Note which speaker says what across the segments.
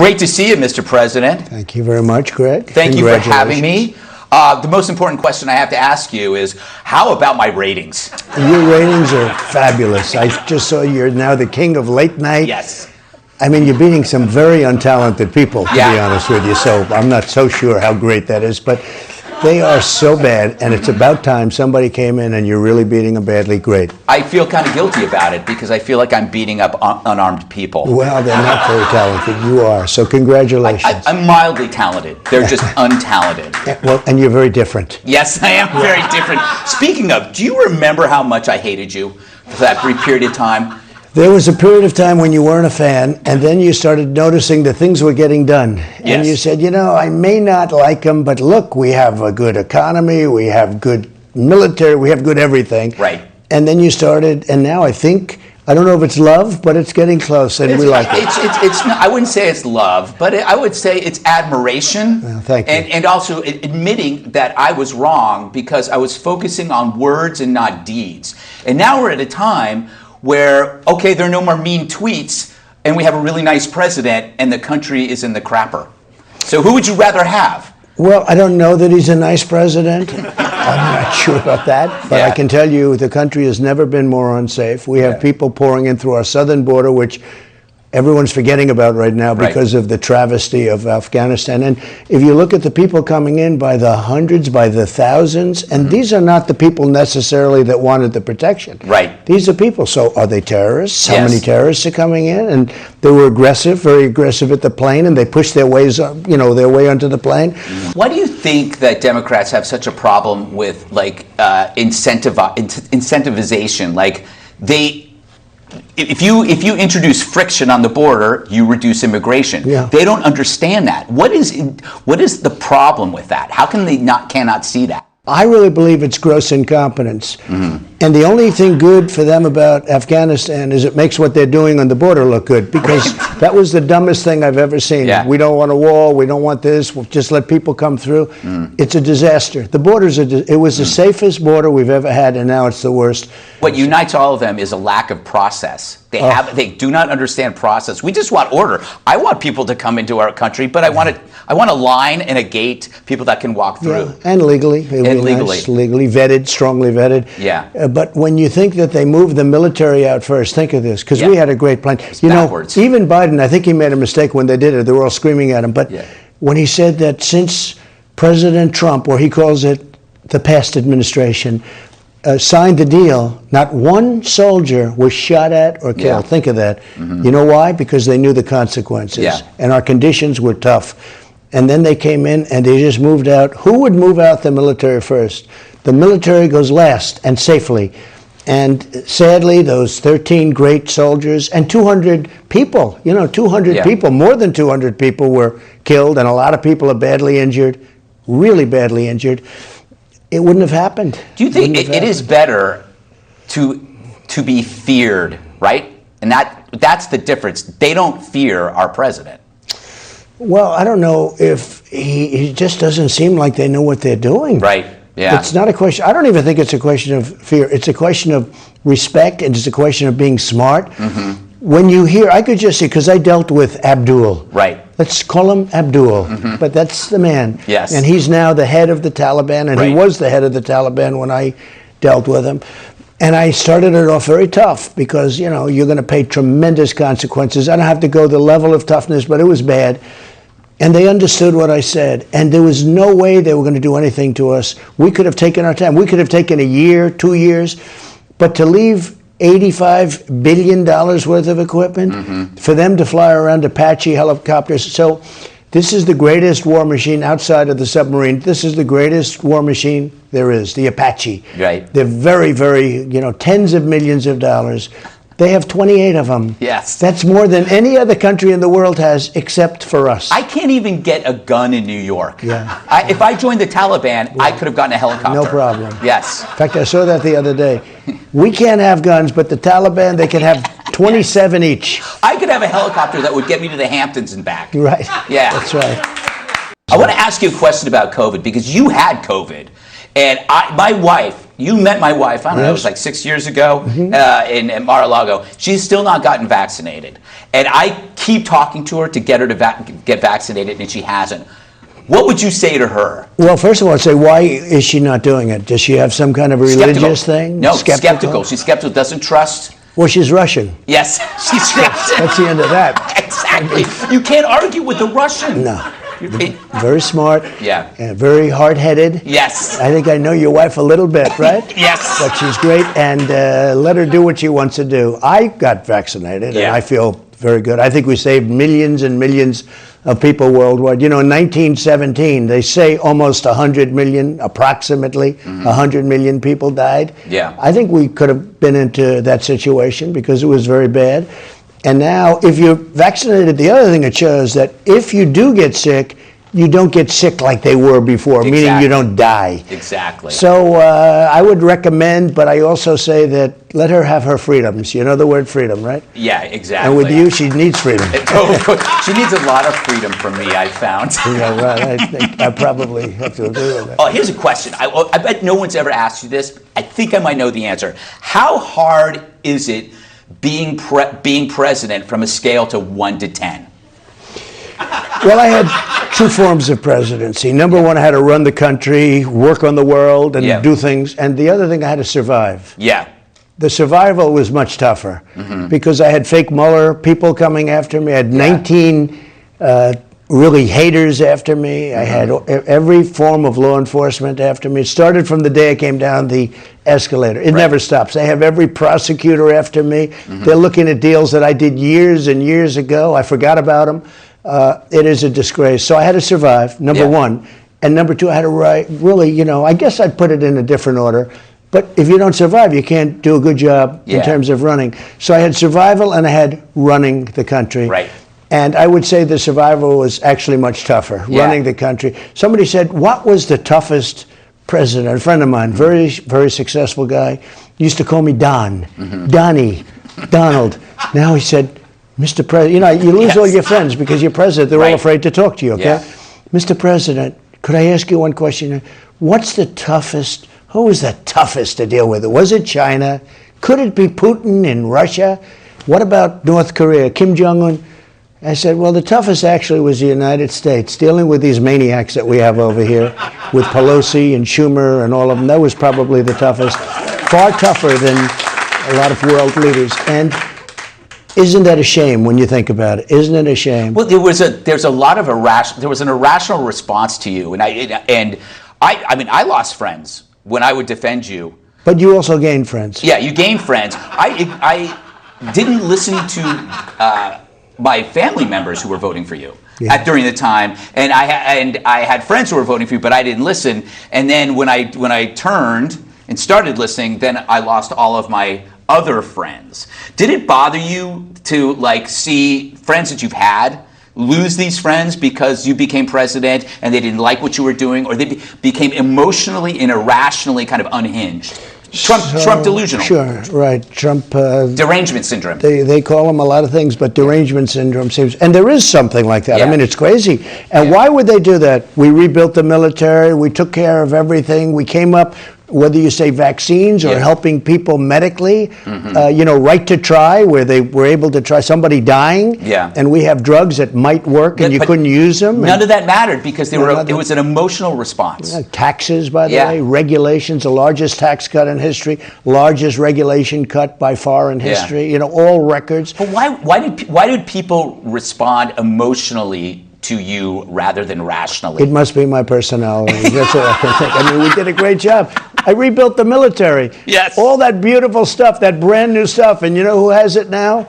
Speaker 1: Great to see you, Mr. President.
Speaker 2: Thank you very much, Greg.
Speaker 1: Thank you for having me. The most important question I have to ask you is, how about my ratings?
Speaker 2: Your ratings are fabulous. I just saw you're now the king of late night.
Speaker 1: Yes.
Speaker 2: I mean, you're beating some very untalented people, to be honest with you, so I'm not so sure how great that is, but they are so bad, and it's about time somebody came in and you're really beating them badly. Great.
Speaker 1: I feel kind of guilty about it because I feel like I'm beating up unarmed people.
Speaker 2: Well, they're not very talented. You are, so congratulations.
Speaker 1: I'm mildly talented. They're just untalented.
Speaker 2: Well, and you're very different.
Speaker 1: Yes, I am very different. Speaking of, do you remember how much I hated you for that brief period of time?
Speaker 2: There was a period of time when you weren't a fan, and then you started noticing that things were getting done.
Speaker 1: Yes.
Speaker 2: And you said, you know, I may not like them, but look, we have a good economy, we have good military, we have good everything.
Speaker 1: Right.
Speaker 2: And then you started, and now I think, I don't know if it's love, but it's getting close, and we like it.
Speaker 1: It's not, I wouldn't say it's love, but I would say it's admiration.
Speaker 2: Well, thank you.
Speaker 1: And also admitting that I was wrong because I was focusing on words and not deeds. And now we're at a time where, okay, there are no more mean tweets, and we have a really nice president, and the country is in the crapper. So who would you rather have?
Speaker 2: Well, I don't know that he's a nice president. I'm not sure about that. But I can tell you the country has never been more unsafe. We have people pouring in through our southern border, which everyone's forgetting about right now because of the travesty of Afghanistan. And if you look at the people coming in by the hundreds, by the thousands, and these are not the people necessarily that wanted the protection.
Speaker 1: Right.
Speaker 2: These are people. So are they terrorists? How
Speaker 1: Yes.
Speaker 2: many terrorists are coming in? And they were aggressive, very aggressive at the plane, and they pushed their ways, their way onto the plane.
Speaker 1: Why do you think that Democrats have such a problem with incentivization? Like if you introduce friction on the border, you reduce immigration.
Speaker 2: Yeah.
Speaker 1: They don't understand that. What is the problem with that? How can they cannot see that?
Speaker 2: I really believe it's gross incompetence. And the only thing good for them about Afghanistan is it makes what they're doing on the border look good, because that was the dumbest thing I've ever seen.
Speaker 1: Yeah.
Speaker 2: We don't want a wall, we don't want this, we'll just let people come through. It's a disaster. The borders it was the safest border we've ever had, and now it's the worst.
Speaker 1: What unites all of them is a lack of process. They do not understand process. We just want order. I want people to come into our country, but I want a line and a gate, people that can walk through.
Speaker 2: Yeah, and legally. Legally vetted, strongly vetted.
Speaker 1: Yeah.
Speaker 2: But when you think that they moved the military out first, think of this, because we had a great plan.
Speaker 1: It's backwards.
Speaker 2: Even Biden, I think he made a mistake when they did it. They were all screaming at him. But when he said that since President Trump, or he calls it the past administration, signed the deal, not one soldier was shot at or killed. Think of that. You know why? Because they knew the consequences. And our conditions were tough. And then they came in and they just moved out. Who would move out the military first? The military goes last and safely. And sadly, those 13 great soldiers and 200 people, 200 people, more than 200 people were killed, and a lot of people are badly injured, really badly injured. It wouldn't have happened.
Speaker 1: Do you think it is better to be feared, right? And that's the difference. They don't fear our president.
Speaker 2: Well, I don't know if he just doesn't seem like they know what they're doing.
Speaker 1: Right. Yeah.
Speaker 2: It's not a question. I don't even think it's a question of fear. It's a question of respect, and it's a question of being smart. When you hear, I could just see, because I dealt with Abdul.
Speaker 1: Right.
Speaker 2: Let's call him Abdul, but that's the man.
Speaker 1: Yes.
Speaker 2: And he's now the head of the Taliban, and he was the head of the Taliban when I dealt with him. And I started it off very tough because, you're going to pay tremendous consequences. I don't have to go the level of toughness, but it was bad. And they understood what I said. And there was no way they were going to do anything to us. We could have taken our time. We could have taken a year, 2 years. But to leave $85 billion worth of equipment, for them to fly around Apache helicopters. So this is the greatest war machine outside of the submarine. This is the greatest war machine there is, the Apache.
Speaker 1: Right.
Speaker 2: They're very, very, tens of millions of dollars. They have 28 of them.
Speaker 1: Yes.
Speaker 2: That's more than any other country in the world has, except for us.
Speaker 1: I can't even get a gun in New York.
Speaker 2: Yeah.
Speaker 1: If I joined the Taliban, I could have gotten a helicopter.
Speaker 2: No problem.
Speaker 1: Yes.
Speaker 2: In fact, I saw that the other day. We can't have guns, but the Taliban, they can have 27 each.
Speaker 1: I could have a helicopter that would get me to the Hamptons and back.
Speaker 2: Right.
Speaker 1: Yeah.
Speaker 2: That's right.
Speaker 1: I want to ask you a question about COVID, because you had COVID. And my wife, You met my wife, I don't know, it was like 6 years ago in Mar-a-Lago. She's still not gotten vaccinated. And I keep talking to her to get her to get vaccinated, and she hasn't. What would you say to her?
Speaker 2: Well, first of all, I'd say, why is she not doing it? Does she have some kind of religious thing?
Speaker 1: No, skeptical. She's skeptical, doesn't trust.
Speaker 2: Well, she's Russian.
Speaker 1: Yes, she's Russian.
Speaker 2: That's the end of that.
Speaker 1: Exactly. You can't argue with the Russian.
Speaker 2: No. Very smart.
Speaker 1: Yeah.
Speaker 2: Very hard-headed.
Speaker 1: Yes.
Speaker 2: I think I know your wife a little bit, right?
Speaker 1: Yes.
Speaker 2: But she's great, and let her do what she wants to do. I got vaccinated, and I feel very good. I think we saved millions and millions of people worldwide. You know, in 1917, they say almost 100 million, approximately 100 million people died.
Speaker 1: Yeah.
Speaker 2: I think we could have been into that situation because it was very bad. And now, if you're vaccinated, the other thing it shows that if you do get sick, you don't get sick like they were before, meaning you don't die.
Speaker 1: Exactly.
Speaker 2: So I would recommend, but I also say that let her have her freedoms. You know the word freedom, right?
Speaker 1: Yeah, exactly.
Speaker 2: And with you, she needs freedom.
Speaker 1: She needs a lot of freedom from me, I found.
Speaker 2: Yeah, right. I think I probably have to agree with that.
Speaker 1: Oh, here's a question. I bet no one's ever asked you this. I think I might know the answer. How hard is it being president from a scale to 1 to 10?
Speaker 2: Well, I had two forms of presidency. Number one, I had to run the country, work on the world, and do things. And the other thing, I had to survive. Yeah. The survival was much tougher because I had fake Mueller people coming after me. I had 19 really haters after me. I had every form of law enforcement after me. It started from the day I came down the escalator. It never stops. I have every prosecutor after me. They're looking at deals that I did years and years ago. I forgot about them. It is a disgrace. So I had to survive, number one. And number two, I had to really, you know, I guess I'd put it in a different order. But if you don't survive, you can't do a good job in terms of running. So I had survival and I had running the country. Right. And I would say the survival was actually much tougher, running the country. Somebody said, what was the toughest president? A friend of mine, very, very successful guy, used to call me Don, Donnie, Donald. Now he said, Mr. President, you know, you lose all your friends because you're president. They're all afraid to talk to you, okay? Mr. President, could I ask you one question? What's the toughest, who was the toughest to deal with? Was it China? Could it be Putin in Russia? What about North Korea, Kim Jong-un? I said, well, the toughest actually was the United States, dealing with these maniacs that we have over here, with Pelosi and Schumer and all of them. That was probably the toughest, far tougher than a lot of world leaders. And isn't that a shame when you think about it? Isn't it a shame?
Speaker 1: Well, there was an irrational response to you, and I mean, I lost friends when I would defend you.
Speaker 2: But you also gained friends.
Speaker 1: Yeah, you gained friends. I didn't listen to my family members who were voting for you during the time, and I had friends who were voting for you, but I didn't listen. And then when I turned and started listening, then I lost all of my other friends. Did it bother you to see friends that you've had lose these friends because you became president and they didn't like what you were doing, or they became emotionally and irrationally kind of unhinged? Trump delusional.
Speaker 2: Sure, right. Trump
Speaker 1: derangement syndrome.
Speaker 2: They call him a lot of things, but derangement syndrome seems, and there is something like that.
Speaker 1: Yeah.
Speaker 2: I mean, it's crazy. And why would they do that? We rebuilt the military. We took care of everything. We came up, whether you say vaccines or helping people medically, right to try, where they were able to try somebody dying, and we have drugs that might work and you couldn't use them.
Speaker 1: None of that mattered because it was an emotional response.
Speaker 2: Taxes, by the way, regulations, the largest tax cut in history, largest regulation cut by far in history, all records.
Speaker 1: But why did people respond emotionally to you rather than rationally?
Speaker 2: It must be my personality. That's what I can think. I mean, we did a great job. I rebuilt the military.
Speaker 1: Yes.
Speaker 2: All that beautiful stuff, that brand new stuff. And you know who has it now?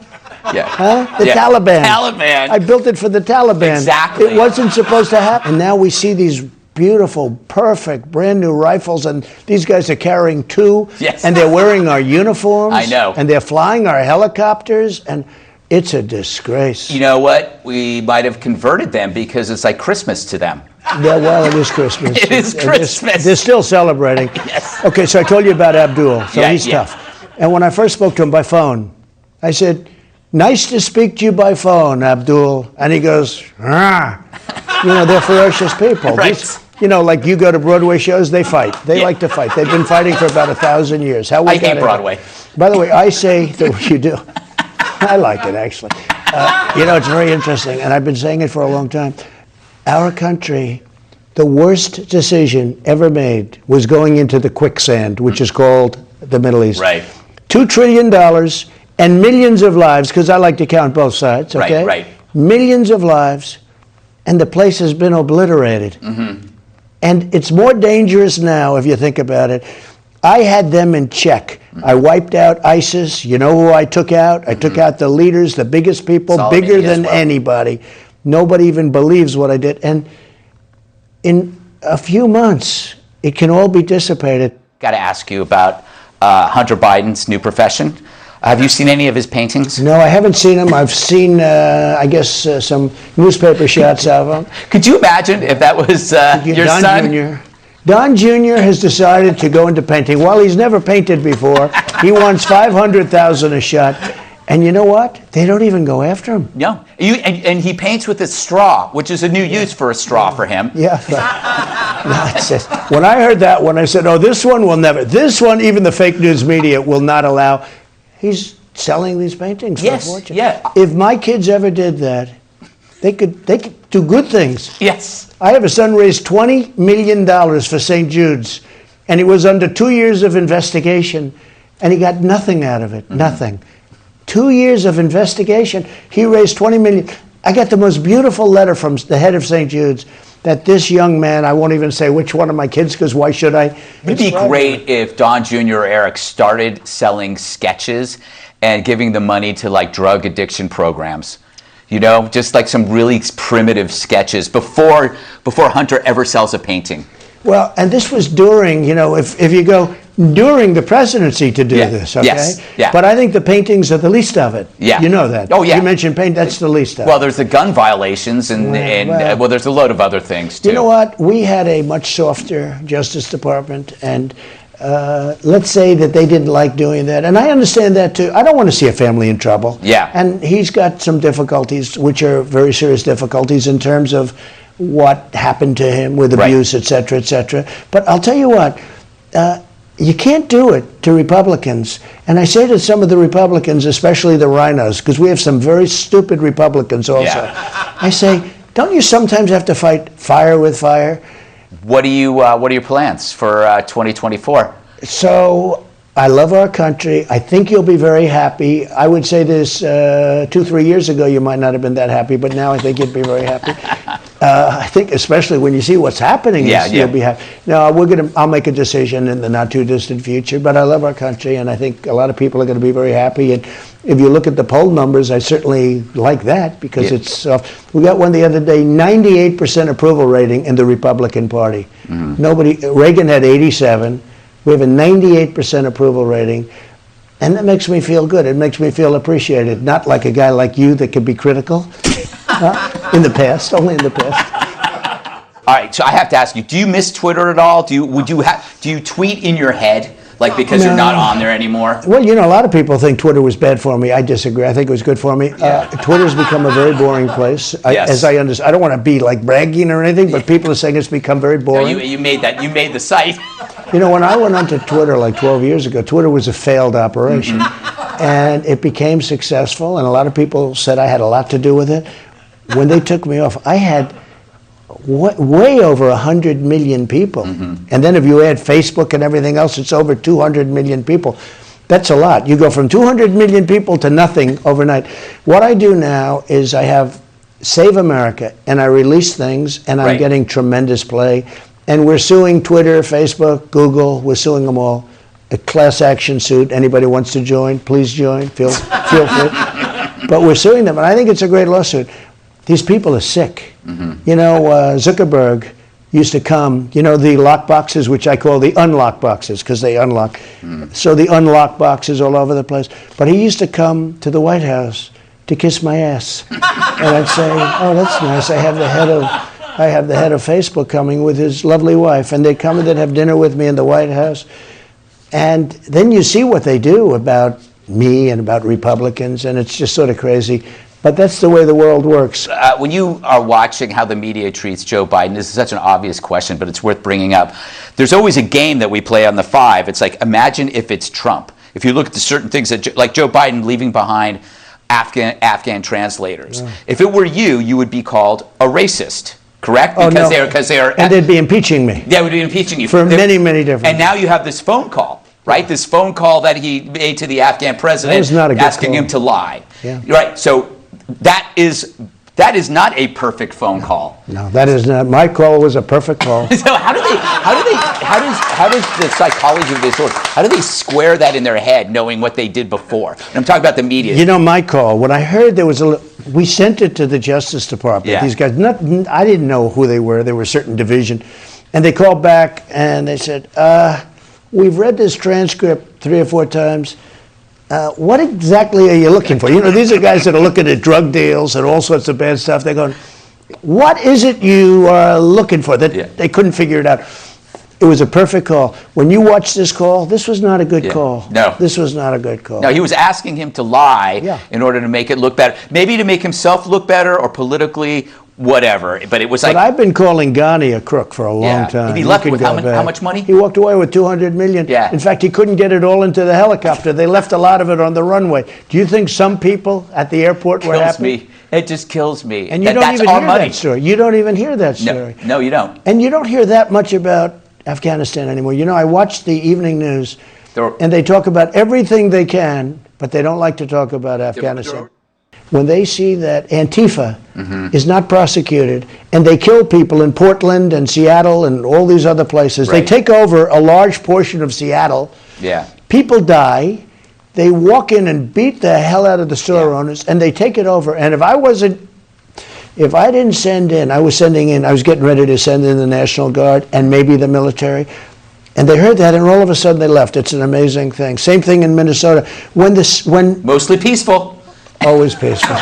Speaker 1: Yeah.
Speaker 2: Huh? The Taliban.
Speaker 1: Taliban.
Speaker 2: I built it for the Taliban.
Speaker 1: Exactly.
Speaker 2: It wasn't supposed to happen. And now we see these beautiful, perfect, brand new rifles, and these guys are carrying two.
Speaker 1: Yes.
Speaker 2: And they're wearing our uniforms.
Speaker 1: I know.
Speaker 2: And they're flying our helicopters. And it's a disgrace.
Speaker 1: You know what? We might have converted them because it's like Christmas to them.
Speaker 2: Yeah, well, it is Christmas.
Speaker 1: It is Christmas.
Speaker 2: They're still celebrating.
Speaker 1: Yes.
Speaker 2: Okay, so I told you about Abdul. So he's
Speaker 1: yeah.
Speaker 2: tough. And when I first spoke to him by phone, I said, nice to speak to you by phone, Abdul. And he goes, ah. They're ferocious people.
Speaker 1: Right.
Speaker 2: You know, like you go to Broadway shows, they fight. They like to fight. They've been fighting for about 1,000 years. How we
Speaker 1: I hate Broadway.
Speaker 2: By the way, I say that you do. I like it, actually. You know, it's very interesting, and I've been saying it for a long time. Our country, the worst decision ever made was going into the quicksand, which is called the Middle East.
Speaker 1: Right.
Speaker 2: $2 trillion and millions of lives, because I like to count both sides, okay?
Speaker 1: Right.
Speaker 2: Millions of lives, and the place has been obliterated.
Speaker 1: Mm-hmm.
Speaker 2: And it's more dangerous now, if you think about it. I had them in check. I wiped out ISIS. You know who I took out? I took out the leaders, the biggest people, bigger than anybody. Nobody even believes what I did. And in a few months, it can all be dissipated.
Speaker 1: Got to ask you about Hunter Biden's new profession. Have you seen any of his paintings?
Speaker 2: No, I haven't seen them. I've seen, I guess, some newspaper shots of them.
Speaker 1: Could you imagine if that was your
Speaker 2: Don
Speaker 1: son?
Speaker 2: Jr. Don Jr. has decided to go into painting. Well, he's never painted before. He wants $500,000 a shot. And you know what? They don't even go after him.
Speaker 1: No. And he paints with a straw, which is a new use for a straw for him.
Speaker 2: Yeah. When I heard that one, I said, oh, this one will never. This one, even the fake news media will not allow. He's selling these paintings for a fortune.
Speaker 1: Yeah.
Speaker 2: If my kids ever did that, they could do good things.
Speaker 1: Yes.
Speaker 2: I have a son raised $20 million for St. Jude's, and it was under 2 years of investigation, and he got nothing out of it. Mm-hmm. Nothing. 2 years of investigation, he raised $20 million. I got the most beautiful letter from the head of St. Jude's that this young man, I won't even say which one of my kids, because why should I?
Speaker 1: It'd be great if Don Jr. or Eric started selling sketches and giving the money to like drug addiction programs. You know, just like some really primitive sketches before Hunter ever sells a painting. Well,
Speaker 2: and this was during, you know, if you go during the presidency to do this, okay?
Speaker 1: Yes. Yeah.
Speaker 2: But I think the paintings are the least of it.
Speaker 1: Yeah.
Speaker 2: You know that.
Speaker 1: Oh, yeah.
Speaker 2: You mentioned paint, that's the least of it.
Speaker 1: Well, there's the gun violations and there's a load of other things, too.
Speaker 2: You know what? We had a much softer Justice Department, and let's say that they didn't like doing that. And I understand that, too. I don't want to see a family in trouble.
Speaker 1: Yeah.
Speaker 2: And he's got some difficulties, which are very serious difficulties in terms of what happened to him with abuse, et cetera, et cetera. But I'll tell you what, you can't do it to Republicans. And I say to some of the Republicans, especially the rhinos, because we have some very stupid Republicans also. Yeah. I say, don't you sometimes have to fight fire with fire?
Speaker 1: What are your plans for 2024?
Speaker 2: So I love our country. I think you'll be very happy. I would say this 2-3 years ago, you might not have been that happy, but now I think you'd be very happy. I think especially when you see what's happening, you'll be happy. Now, I'll make a decision in the not too distant future, but I love our country, and I think a lot of people are going to be very happy. And if you look at the poll numbers, I certainly like that, because it's we got one the other day, 98% approval rating in the Republican Party. Mm-hmm. Reagan had 87. We have a 98% approval rating, and that makes me feel good. It makes me feel appreciated, not like a guy like you that could be critical. In the past, only in the past.
Speaker 1: All right, so I have to ask you: do you miss Twitter at all? Do you tweet in your head, like because you're not on there anymore?
Speaker 2: Well, you know, a lot of people think Twitter was bad for me. I disagree. I think it was good for me. Twitter's become a very boring place. As I understand, I don't want to be like bragging or anything, but people are saying it's become very boring.
Speaker 1: No, you made that. You made the site.
Speaker 2: You know, when I went onto Twitter like 12 years ago, Twitter was a failed operation, and it became successful, and a lot of people said I had a lot to do with it. When they took me off, I had way over 100 million people. Mm-hmm. And then if you add Facebook and everything else, it's over 200 million people. That's a lot. You go from 200 million people to nothing overnight. What I do now is I have Save America, and I release things, and I'm getting tremendous play. And we're suing Twitter, Facebook, Google. We're suing them all. A class action suit. Anybody wants to join, please join. Feel free. But we're suing them, and I think it's a great lawsuit. These people are sick. Mm-hmm. You know, Zuckerberg used to come, you know, the lock boxes, which I call the unlock boxes, because they unlock. So the unlock boxes all over the place. But he used to come to the White House to kiss my ass. And I'd say, oh, that's nice. I have the head of Facebook coming with his lovely wife. And they'd come and they'd have dinner with me in the White House. And then you see what they do about me and about Republicans, and it's just sort of crazy. But that's the way the world works.
Speaker 1: When you are watching how the media treats Joe Biden, this is such an obvious question, but it's worth bringing up. There's always a game that we play on the 5. It's like, imagine if it's Trump. If you look at the certain things that, like Joe Biden leaving behind Afghan translators. Yeah. If it were you, you would be called a racist, correct? Because they're
Speaker 2: and they'd be impeaching me.
Speaker 1: They would be impeaching you
Speaker 2: for many different.
Speaker 1: And now you have this phone call, right? This phone call that he made to the Afghan president, asking him to lie.
Speaker 2: Yeah.
Speaker 1: Right. So that is not a perfect phone call.
Speaker 2: No, that is not. My call was a perfect call.
Speaker 1: So how does the psychology of this work? How do they square that in their head, knowing what they did before? And I'm talking about the media.
Speaker 2: You know, my call, when I heard there was we sent it to the Justice Department.
Speaker 1: Yeah.
Speaker 2: These guys, I didn't know who they were. They were a certain division. And they called back and they said, we've read this transcript 3 or 4 times. What exactly are you looking for? You know, these are guys that are looking at drug deals and all sorts of bad stuff. They're going, what is it you are looking for? They couldn't figure it out. It was a perfect call. When you watch this call, this was not a good call.
Speaker 1: No.
Speaker 2: This was not a good call.
Speaker 1: No, he was asking him to lie in order to make it look better. Maybe to make himself look better or politically whatever. But it was like...
Speaker 2: But I've been calling Ghani a crook for a long time.
Speaker 1: And he left with how much money?
Speaker 2: He walked away with $200 million.
Speaker 1: Yeah.
Speaker 2: In fact, he couldn't get it all into the helicopter. They left a lot of it on the runway. Do you think some people at the airport were happy?
Speaker 1: It just kills me.
Speaker 2: And you don't even hear that story. You don't even hear that story.
Speaker 1: No, you don't.
Speaker 2: And you don't hear that much about Afghanistan anymore. You know, I watch the evening news, and they talk about everything they can, but they don't like to talk about Afghanistan. When they see that Antifa is not prosecuted, and they kill people in Portland and Seattle and all these other places, they take over a large portion of Seattle.
Speaker 1: Yeah.
Speaker 2: People die. They walk in and beat the hell out of the store owners, and they take it over. And if I didn't send in, I was getting ready to send in the National Guard and maybe the military. And they heard that, and all of a sudden they left. It's an amazing thing. Same thing in Minnesota. When
Speaker 1: mostly peaceful.
Speaker 2: Always peaceful.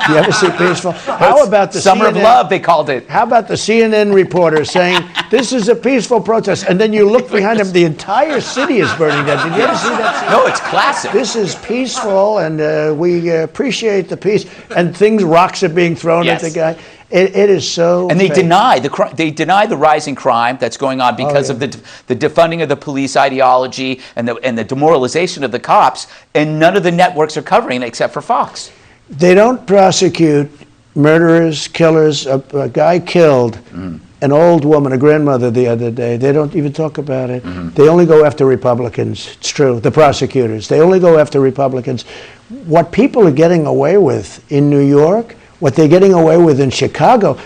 Speaker 2: You ever see peaceful? How about the
Speaker 1: Summer of Love, they called it.
Speaker 2: How about the CNN reporter saying, this is a peaceful protest, and then you look behind him, the entire city is burning down. Did you ever see that?
Speaker 1: No, it's classic.
Speaker 2: This is peaceful, and we appreciate the peace, and rocks are being thrown at the guy. It is so.
Speaker 1: And they deny the rising crime that's going on because of the defunding of the police ideology and the demoralization of the cops, and none of the networks are covering it except for Fox.
Speaker 2: They don't prosecute murderers, killers. A guy killed an old woman, a grandmother, the other day. They don't even talk about it. They only go after Republicans. It's true. The prosecutors. They only go after Republicans. What people are getting away with in New York, what they're getting away with in Chicago.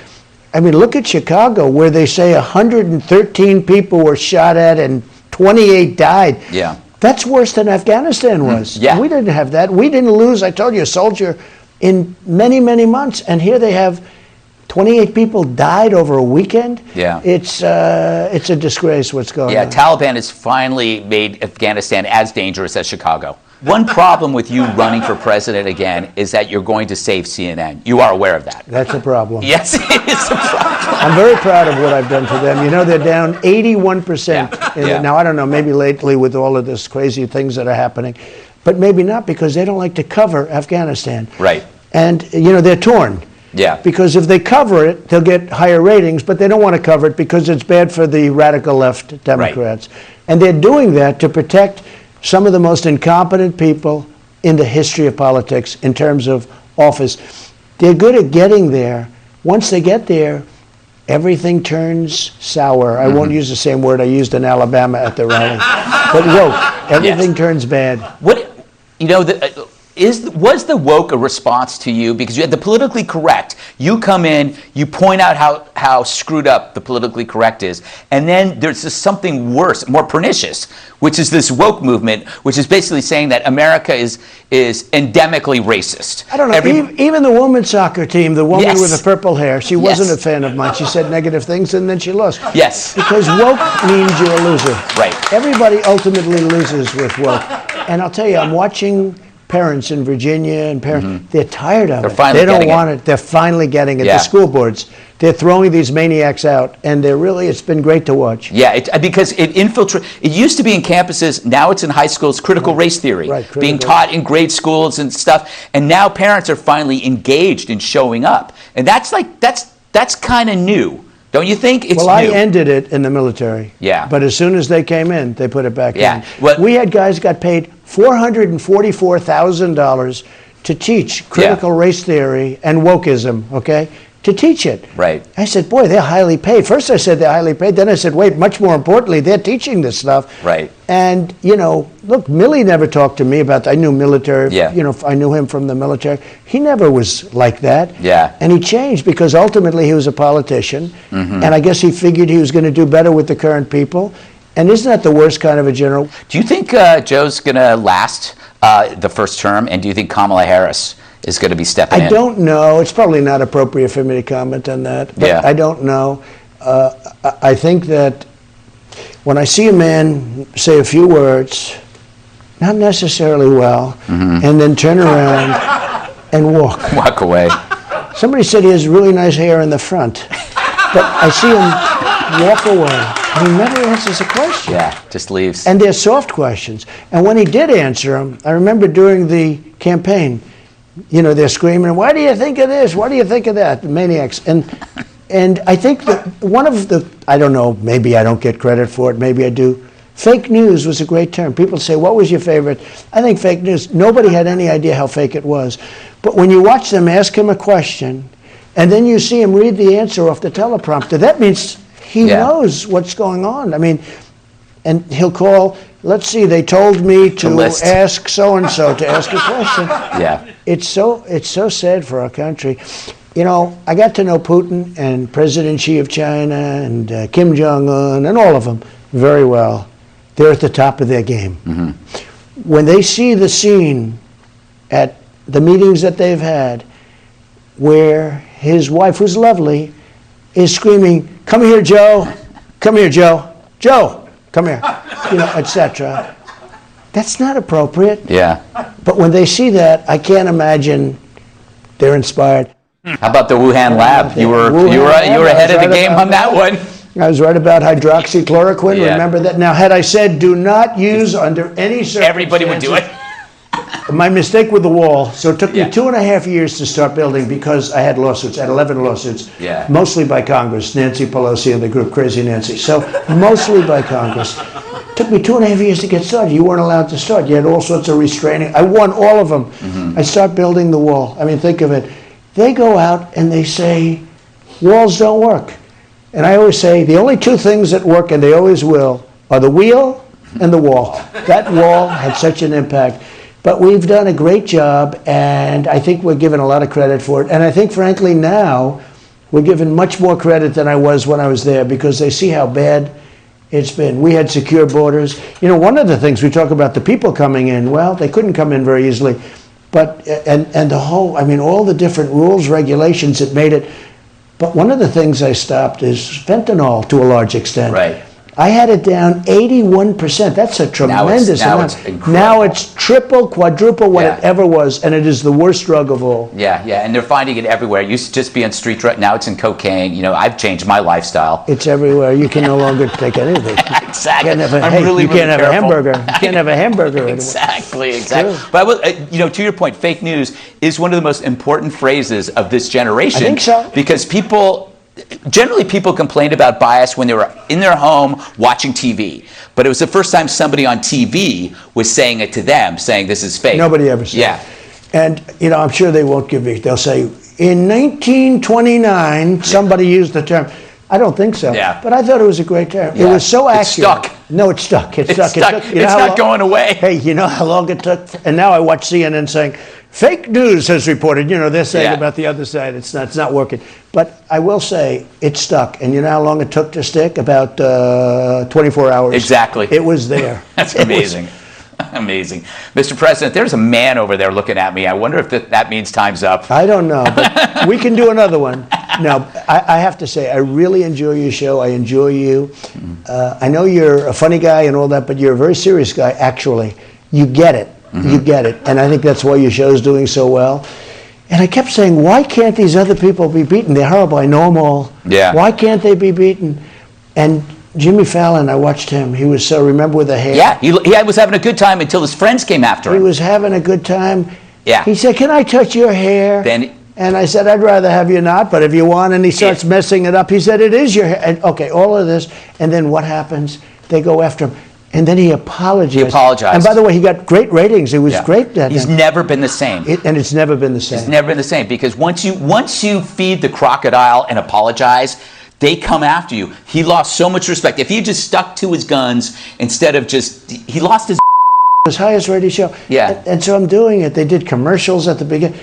Speaker 2: I mean, look at Chicago, where they say 113 people were shot at and 28 died.
Speaker 1: Yeah.
Speaker 2: That's worse than Afghanistan was.
Speaker 1: Yeah.
Speaker 2: We didn't have that. We didn't lose, I told you, a soldier in many, many months. And here they have 28 people died over a weekend.
Speaker 1: Yeah.
Speaker 2: It's a disgrace what's going on.
Speaker 1: Yeah, Taliban has finally made Afghanistan as dangerous as Chicago. One problem with you running for president again is that you're going to save CNN. You are aware of that.
Speaker 2: That's a problem.
Speaker 1: Yes, it is a problem.
Speaker 2: I'm very proud of what I've done for them. You know, they're down 81%. Now, I don't know, maybe lately with all of this crazy things that are happening, but maybe not, because they don't like to cover Afghanistan.
Speaker 1: Right.
Speaker 2: And, you know, they're torn.
Speaker 1: Yeah.
Speaker 2: Because if they cover it, they'll get higher ratings, but they don't want to cover it because it's bad for the radical left Democrats. Right. And they're doing that to protect some of the most incompetent people in the history of politics in terms of office. They're good at getting there. Once they get there, everything turns sour. I won't use the same word I used in Alabama at the rally. But woke. Everything turns bad.
Speaker 1: What, you know, was the woke a response to you? Because you had the politically correct. You come in, you point out how screwed up the politically correct is, and then there's just something worse, more pernicious, which is this woke movement, which is basically saying that America is endemically racist.
Speaker 2: I don't know. Even the women's soccer team, the woman with the purple hair, she wasn't a fan of mine. She said negative things, and then she lost.
Speaker 1: Yes.
Speaker 2: Because woke means you're a loser.
Speaker 1: Right.
Speaker 2: Everybody ultimately loses with woke. And I'll tell you, I'm watching parents in Virginia and parents, they're tired of it.
Speaker 1: Finally
Speaker 2: they don't
Speaker 1: getting
Speaker 2: want it. They're finally getting it.
Speaker 1: Yeah.
Speaker 2: The school boards, they're throwing these maniacs out, and it's been great to watch.
Speaker 1: Yeah, because it infiltrates. It used to be in campuses. Now it's in high schools. Critical race theory being taught in grade schools and stuff. And now parents are finally engaged in showing up, and that's kind of new, don't you think? It's
Speaker 2: I
Speaker 1: new.
Speaker 2: ended it in the military.
Speaker 1: Yeah.
Speaker 2: But as soon as they came in, they put it back
Speaker 1: Yeah.
Speaker 2: in.
Speaker 1: Well,
Speaker 2: we had guys got paid $444,000 to teach critical race theory and wokeism. Okay. To teach it.
Speaker 1: Right.
Speaker 2: I said, boy, they're highly paid. First I said they're highly paid. Then I said, wait, much more importantly, they're teaching this stuff.
Speaker 1: Right.
Speaker 2: And, look, Millie never talked to me about that. I knew military.
Speaker 1: Yeah.
Speaker 2: I knew him from the military. He never was like that.
Speaker 1: Yeah.
Speaker 2: And he changed because ultimately he was a politician. And I guess he figured he was going to do better with the current people. And isn't that the worst kind of a general?
Speaker 1: Do you think Joe's going to last the first term? And do you think Kamala Harris is going to be stepping in?
Speaker 2: I don't know. It's probably not appropriate for me to comment on that. But I don't know. I think that when I see a man say a few words, not necessarily well, and then turn around and walk
Speaker 1: away.
Speaker 2: Somebody said he has really nice hair in the front, but I see him walk away. And he never answers a question.
Speaker 1: Yeah, just leaves.
Speaker 2: And they're soft questions. And when he did answer them, I remember during the campaign, they're screaming, why do you think of this? Why do you think of that? The maniacs. And I think that one of the, I don't know, maybe I don't get credit for it, maybe I do. Fake news was a great term. People say, what was your favorite? I think fake news, nobody had any idea how fake it was. But when you watch them ask him a question, and then you see him read the answer off the teleprompter, that means he knows what's going on. I mean, and he'll call, let's see, they told me to ask so-and-so to ask a question.
Speaker 1: Yeah.
Speaker 2: It's so sad for our country. I got to know Putin and President Xi of China and Kim Jong-un and all of them very well. They're at the top of their game. When they see the scene at the meetings that they've had where his wife, who's lovely, is screaming, come here, Joe. Come here, Joe. Joe, come here. Etc. That's not appropriate.
Speaker 1: Yeah.
Speaker 2: But when they see that, I can't imagine they're inspired.
Speaker 1: How about the Wuhan lab? You were ahead of the game on that one.
Speaker 2: I was right about hydroxychloroquine.
Speaker 1: Yeah.
Speaker 2: Remember that? Now, had I said do not use under any circumstances,
Speaker 1: everybody would do it.
Speaker 2: My mistake with the wall. So it took me 2.5 years to start building because I had lawsuits. I had 11 lawsuits, mostly by Congress, Nancy Pelosi and the group Crazy Nancy. So mostly by Congress. It took me 2.5 years to get started. You weren't allowed to start. You had all sorts of restraining. I won all of them. I start building the wall. I mean, think of it. They go out and they say, walls don't work. And I always say, the only two things that work, and they always will, are the wheel and the wall. That wall had such an impact. But we've done a great job, and I think we're given a lot of credit for it. And I think, frankly, now we're given much more credit than I was when I was there because they see how bad it's been. We had secure borders. One of the things we talk about, the people coming in, well, they couldn't come in very easily. But, and the whole, all the different rules, regulations that made it. But one of the things I stopped is fentanyl to a large extent.
Speaker 1: Right.
Speaker 2: I had it down 81%. That's a tremendous amount. Now it's triple, quadruple what it ever was, and it is the worst drug of all.
Speaker 1: Yeah, and they're finding it everywhere. It used to just be on street drug. Now it's in cocaine. I've changed my lifestyle.
Speaker 2: It's everywhere. You can no longer take anything.
Speaker 1: Exactly.
Speaker 2: You can't have a hamburger. You can't have a hamburger.
Speaker 1: Exactly. But to your point, fake news is one of the most important phrases of this generation.
Speaker 2: I think so.
Speaker 1: Because generally people complained about bias when they were in their home watching TV. But it was the first time somebody on TV was saying it to them, saying this is fake.
Speaker 2: Nobody ever said it. And, I'm sure they won't give me, they'll say, in 1929, somebody used the term. I don't think so.
Speaker 1: Yeah.
Speaker 2: But I thought it was a great term. It was so accurate.
Speaker 1: It's stuck.
Speaker 2: No, it's stuck. It's stuck.
Speaker 1: It's not going away.
Speaker 2: Hey, you know how long it took? And now I watch CNN saying, fake news has reported. They're saying about the other side. It's not working. But I will say it's stuck. And you know how long it took to stick? About 24 hours.
Speaker 1: Exactly.
Speaker 2: It was there.
Speaker 1: That's amazing. Amazing. Mr. President, there's a man over there looking at me. I wonder if that means time's up.
Speaker 2: I don't know, but we can do another one. No, I have to say, I really enjoy your show. I enjoy you. I know you're a funny guy and all that, but you're a very serious guy, actually. You get it. you get it. And I think that's why your show's doing so well. And I kept saying, why can't these other people be beaten? They're horrible. I know them all.
Speaker 1: Yeah.
Speaker 2: Why can't they be beaten? And Jimmy Fallon, I watched him. He was so, remember with the hair?
Speaker 1: Yeah, he was having a good time until his friends came after him.
Speaker 2: He was having a good time.
Speaker 1: Yeah.
Speaker 2: He said, can I touch your hair? And I said, I'd rather have you not, but if you want, and he starts messing it up. He said, it is your hair. And, okay, all of this. And then what happens? They go after him. And then he apologized.
Speaker 1: He apologized.
Speaker 2: And by the way, he got great ratings. It was great.
Speaker 1: He's never been the same.
Speaker 2: And it's never been the same.
Speaker 1: It's never been the same, because once you feed the crocodile and apologize, they come after you. He lost so much respect. If he just stuck to his guns instead of he lost his
Speaker 2: highest rated show.
Speaker 1: Yeah.
Speaker 2: And so I'm doing it. They did commercials at the beginning.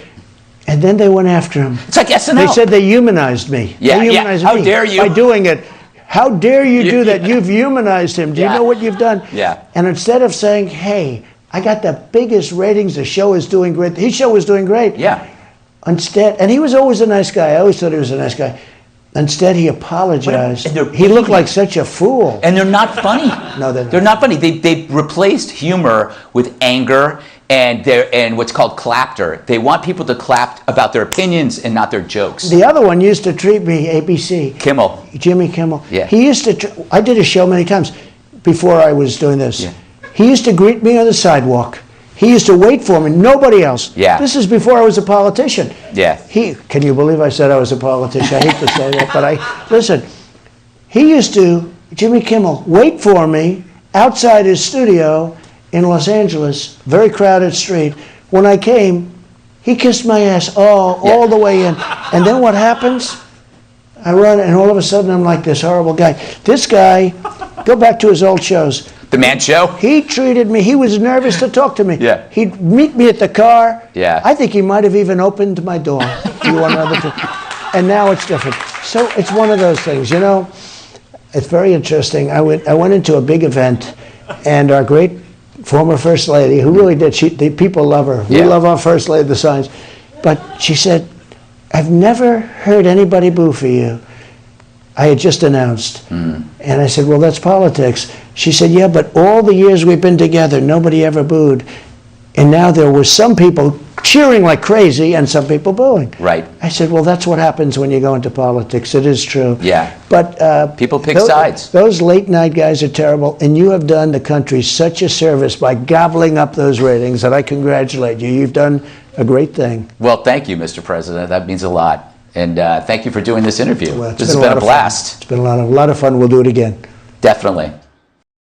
Speaker 2: And then they went after him.
Speaker 1: It's like SNL.
Speaker 2: They said they humanized me.
Speaker 1: Yeah,
Speaker 2: they humanized
Speaker 1: How
Speaker 2: me
Speaker 1: dare you?
Speaker 2: by doing it. How dare you do that? You've humanized him. Do you know what you've done?
Speaker 1: Yeah.
Speaker 2: And instead of saying, hey, I got the biggest ratings, the show is doing great. His show was doing great.
Speaker 1: Yeah.
Speaker 2: Instead, and he was always a nice guy. I always thought he was a nice guy. Instead, he apologized. He looked like such a fool.
Speaker 1: And they're not funny.
Speaker 2: No, they're not.
Speaker 1: They're not funny. They replaced humor with anger and what's called clapter. They want people to clap about their opinions and not their jokes.
Speaker 2: The other one used to treat me, ABC.
Speaker 1: Kimmel.
Speaker 2: Jimmy Kimmel.
Speaker 1: Yeah.
Speaker 2: He used to, I did a show many times before I was doing this.
Speaker 1: Yeah.
Speaker 2: He used to greet me on the sidewalk. He used to wait for me, nobody else.
Speaker 1: Yeah.
Speaker 2: This is before I was a politician.
Speaker 1: Yeah.
Speaker 2: Can you believe I said I was a politician? I hate to say that, but listen, he used to, Jimmy Kimmel, wait for me outside his studio in Los Angeles, very crowded street. When I came, he kissed my ass all the way in. And then what happens? I run, and all of a sudden I'm like this horrible guy. This guy, go back to his old shows.
Speaker 1: The Man Show?
Speaker 2: He treated me, he was nervous to talk to me.
Speaker 1: Yeah.
Speaker 2: He'd meet me at the car.
Speaker 1: Yeah.
Speaker 2: I think he might have even opened my door. Do you want another drink? And now it's different. So it's one of those things, you know. It's very interesting. I went into a big event, and our great former First Lady, who really did, the people love her. We love our First Lady, the signs. But she said, I've never heard anybody boo for you. I had just announced. And I said, well, that's politics. She said, yeah, but all the years we've been together, nobody ever booed. And now there were some people cheering like crazy and some people booing.
Speaker 1: Right.
Speaker 2: I said, well, that's what happens when you go into politics. It is true.
Speaker 1: Yeah.
Speaker 2: But
Speaker 1: people pick sides.
Speaker 2: Those late night guys are terrible. And you have done the country such a service by gobbling up those ratings that I congratulate you. You've done a great thing.
Speaker 1: Well, thank you, Mr. President. That means a lot. And thank you for doing this interview.
Speaker 2: Well,
Speaker 1: this has been a blast.
Speaker 2: It's been a lot of fun. We'll do it again.
Speaker 1: Definitely.